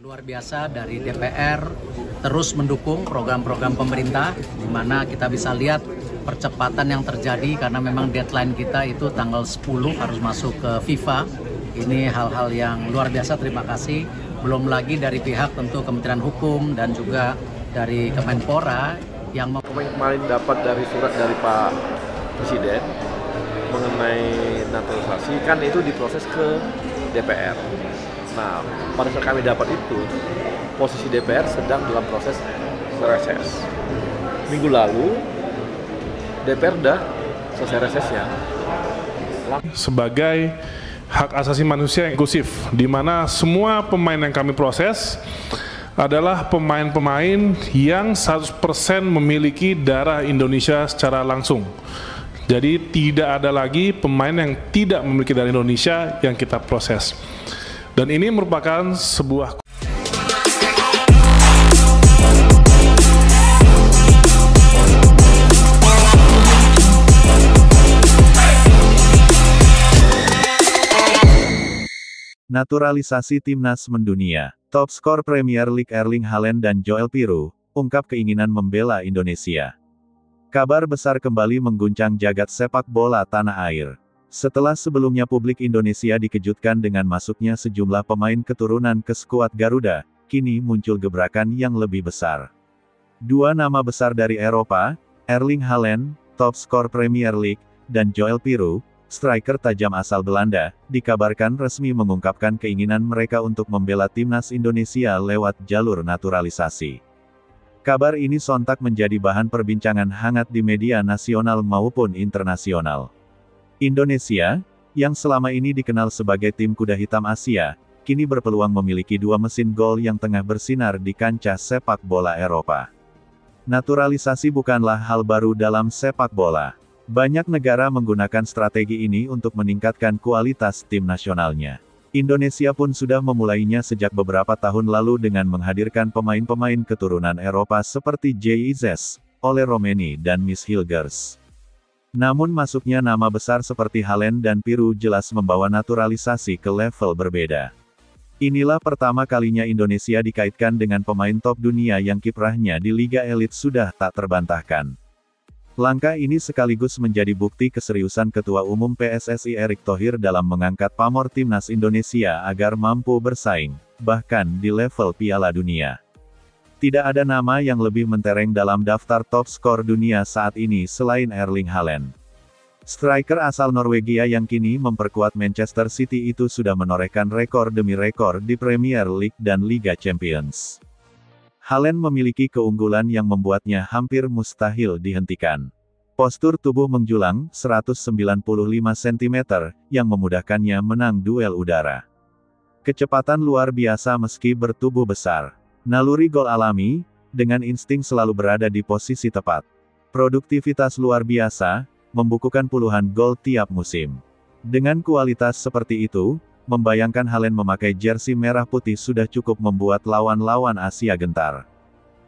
Luar biasa dari DPR terus mendukung program-program pemerintah, di mana kita bisa lihat percepatan yang terjadi karena memang deadline kita itu tanggal 10 harus masuk ke FIFA. Ini hal-hal yang luar biasa, terima kasih. Belum lagi dari pihak tentu Kementerian Hukum dan juga dari Kemenpora yang kemarin dapat dari surat dari Pak Presiden mengenai naturalisasi, kan itu diproses ke DPR. Nah, pada saat kami dapat itu, posisi DPR sedang dalam proses reses. Minggu lalu, DPR sudah selesai resesnya. Sebagai hak asasi manusia yang inklusif, di mana semua pemain yang kami proses adalah pemain-pemain yang 100% memiliki darah Indonesia secara langsung. Jadi tidak ada lagi pemain yang tidak memiliki darah Indonesia yang kita proses. Dan ini merupakan sebuah naturalisasi timnas mendunia. Top skor Premier League Erling Haaland dan Joel Piroe ungkap keinginan membela Indonesia. Kabar besar kembali mengguncang jagat sepak bola tanah air. Setelah sebelumnya publik Indonesia dikejutkan dengan masuknya sejumlah pemain keturunan ke skuad Garuda, kini muncul gebrakan yang lebih besar. Dua nama besar dari Eropa, Erling Haaland, top skor Premier League, dan Joel Piroe, striker tajam asal Belanda, dikabarkan resmi mengungkapkan keinginan mereka untuk membela timnas Indonesia lewat jalur naturalisasi. Kabar ini sontak menjadi bahan perbincangan hangat di media nasional maupun internasional. Indonesia, yang selama ini dikenal sebagai tim kuda hitam Asia, kini berpeluang memiliki dua mesin gol yang tengah bersinar di kancah sepak bola Eropa. Naturalisasi bukanlah hal baru dalam sepak bola. Banyak negara menggunakan strategi ini untuk meningkatkan kualitas tim nasionalnya. Indonesia pun sudah memulainya sejak beberapa tahun lalu dengan menghadirkan pemain-pemain keturunan Eropa seperti JIZ, Ole Romeni dan Miss Hilgers. Namun masuknya nama besar seperti Haaland dan Piroe jelas membawa naturalisasi ke level berbeda. Inilah pertama kalinya Indonesia dikaitkan dengan pemain top dunia yang kiprahnya di Liga Elit sudah tak terbantahkan. Langkah ini sekaligus menjadi bukti keseriusan Ketua Umum PSSI Erick Thohir dalam mengangkat pamor timnas Indonesia agar mampu bersaing, bahkan di level Piala Dunia. Tidak ada nama yang lebih mentereng dalam daftar top skor dunia saat ini selain Erling Haaland. Striker asal Norwegia yang kini memperkuat Manchester City itu sudah menorehkan rekor demi rekor di Premier League dan Liga Champions. Haaland memiliki keunggulan yang membuatnya hampir mustahil dihentikan. Postur tubuh menjulang, 195 cm, yang memudahkannya menang duel udara. Kecepatan luar biasa meski bertubuh besar. Naluri gol alami, dengan insting selalu berada di posisi tepat. Produktivitas luar biasa, membukukan puluhan gol tiap musim. Dengan kualitas seperti itu, membayangkan Haaland memakai jersey merah putih sudah cukup membuat lawan-lawan Asia gentar.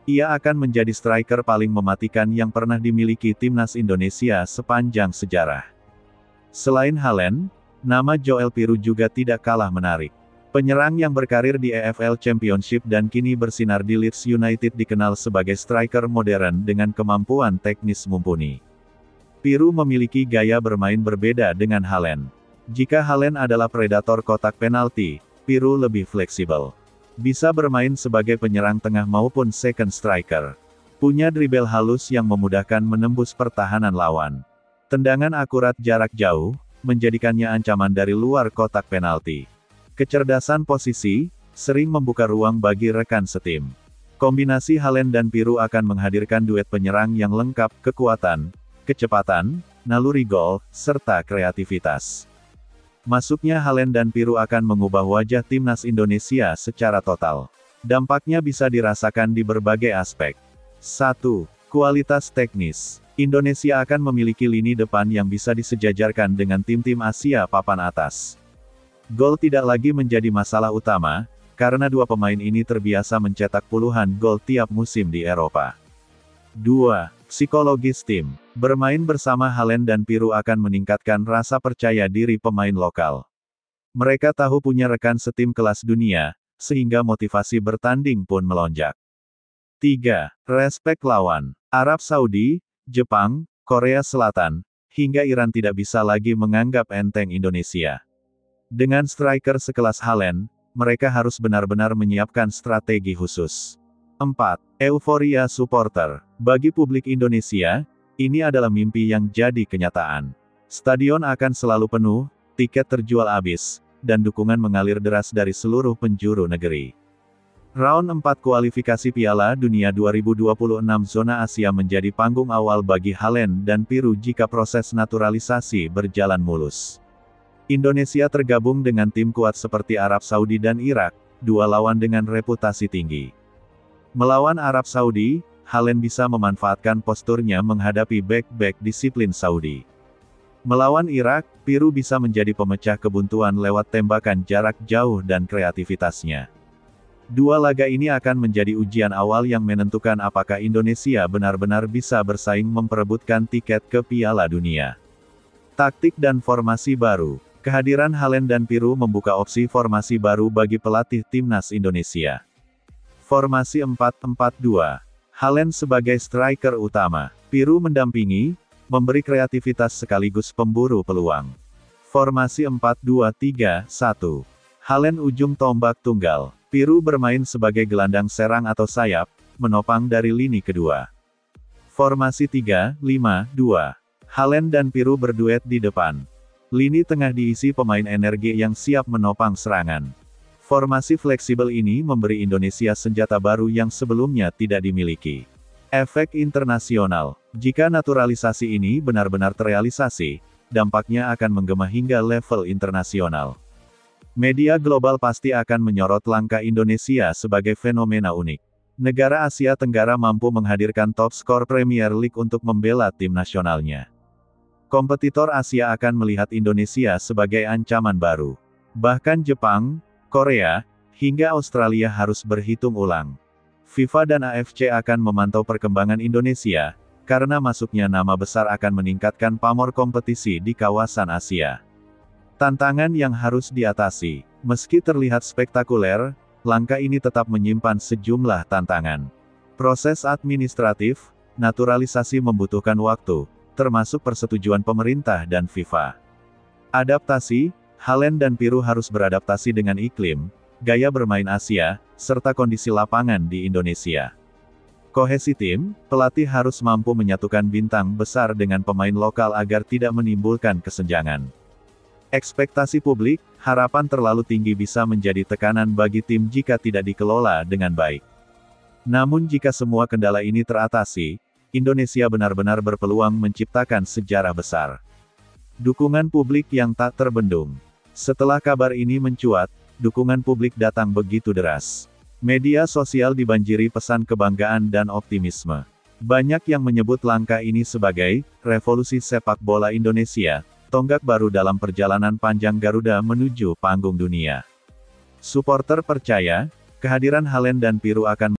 Ia akan menjadi striker paling mematikan yang pernah dimiliki timnas Indonesia sepanjang sejarah. Selain Haaland, nama Joel Piroe juga tidak kalah menarik. Penyerang yang berkarir di EFL Championship dan kini bersinar di Leeds United dikenal sebagai striker modern dengan kemampuan teknis mumpuni. Piroe memiliki gaya bermain berbeda dengan Haaland. Jika Haaland adalah predator kotak penalti, Piroe lebih fleksibel. Bisa bermain sebagai penyerang tengah maupun second striker. Punya dribble halus yang memudahkan menembus pertahanan lawan. Tendangan akurat jarak jauh, menjadikannya ancaman dari luar kotak penalti. Kecerdasan posisi, sering membuka ruang bagi rekan setim. Kombinasi Haaland dan Piroe akan menghadirkan duet penyerang yang lengkap, kekuatan, kecepatan, naluri gol, serta kreativitas. Masuknya Haaland dan Piroe akan mengubah wajah timnas Indonesia secara total. Dampaknya bisa dirasakan di berbagai aspek. 1. Kualitas teknis. Indonesia akan memiliki lini depan yang bisa disejajarkan dengan tim-tim Asia papan atas. Gol tidak lagi menjadi masalah utama, karena dua pemain ini terbiasa mencetak puluhan gol tiap musim di Eropa. 2. Psikologis tim. Bermain bersama Haaland dan Piroe akan meningkatkan rasa percaya diri pemain lokal. Mereka tahu punya rekan setim kelas dunia, sehingga motivasi bertanding pun melonjak. 3. Respek lawan. Arab Saudi, Jepang, Korea Selatan, hingga Iran tidak bisa lagi menganggap enteng Indonesia. Dengan striker sekelas Haaland, mereka harus benar-benar menyiapkan strategi khusus. 4. Euforia supporter. Bagi publik Indonesia, ini adalah mimpi yang jadi kenyataan. Stadion akan selalu penuh, tiket terjual habis, dan dukungan mengalir deras dari seluruh penjuru negeri. Round 4 kualifikasi Piala Dunia 2026 zona Asia menjadi panggung awal bagi Haaland dan Peru jika proses naturalisasi berjalan mulus. Indonesia tergabung dengan tim kuat seperti Arab Saudi dan Irak, dua lawan dengan reputasi tinggi. Melawan Arab Saudi, Haaland bisa memanfaatkan posturnya menghadapi bek-bek disiplin Saudi. Melawan Irak, Peru bisa menjadi pemecah kebuntuan lewat tembakan jarak jauh dan kreativitasnya. Dua laga ini akan menjadi ujian awal yang menentukan apakah Indonesia benar-benar bisa bersaing memperebutkan tiket ke Piala Dunia. Taktik dan formasi baru. Kehadiran Haaland dan Peru membuka opsi formasi baru bagi pelatih timnas Indonesia. Formasi 4-4-2. Haaland sebagai striker utama. Peru mendampingi, memberi kreativitas sekaligus pemburu peluang. Formasi 4-2-3-1. Haaland ujung tombak tunggal. Peru bermain sebagai gelandang serang atau sayap, menopang dari lini kedua. Formasi 3-5-2. Haaland dan Peru berduet di depan. Lini tengah diisi pemain energi yang siap menopang serangan. Formasi fleksibel ini memberi Indonesia senjata baru yang sebelumnya tidak dimiliki. Efek internasional. Jika naturalisasi ini benar-benar terrealisasi, dampaknya akan menggema hingga level internasional. Media global pasti akan menyorot langkah Indonesia sebagai fenomena unik. Negara Asia Tenggara mampu menghadirkan top skor Premier League untuk membela tim nasionalnya. Kompetitor Asia akan melihat Indonesia sebagai ancaman baru. Bahkan Jepang, Korea, hingga Australia harus berhitung ulang. FIFA dan AFC akan memantau perkembangan Indonesia, karena masuknya nama besar akan meningkatkan pamor kompetisi di kawasan Asia. Tantangan yang harus diatasi. Meski terlihat spektakuler, langkah ini tetap menyimpan sejumlah tantangan. Proses administratif, naturalisasi membutuhkan waktu, termasuk persetujuan pemerintah dan FIFA. Adaptasi, Haaland dan Peru harus beradaptasi dengan iklim, gaya bermain Asia, serta kondisi lapangan di Indonesia. Kohesi tim, pelatih harus mampu menyatukan bintang besar dengan pemain lokal agar tidak menimbulkan kesenjangan. Ekspektasi publik, harapan terlalu tinggi bisa menjadi tekanan bagi tim jika tidak dikelola dengan baik. Namun jika semua kendala ini teratasi, Indonesia benar-benar berpeluang menciptakan sejarah besar. Dukungan publik yang tak terbendung. Setelah kabar ini mencuat, dukungan publik datang begitu deras. Media sosial dibanjiri pesan kebanggaan dan optimisme. Banyak yang menyebut langkah ini sebagai revolusi sepak bola Indonesia, tonggak baru dalam perjalanan panjang Garuda menuju panggung dunia. Suporter percaya, kehadiran Haaland dan Peru akan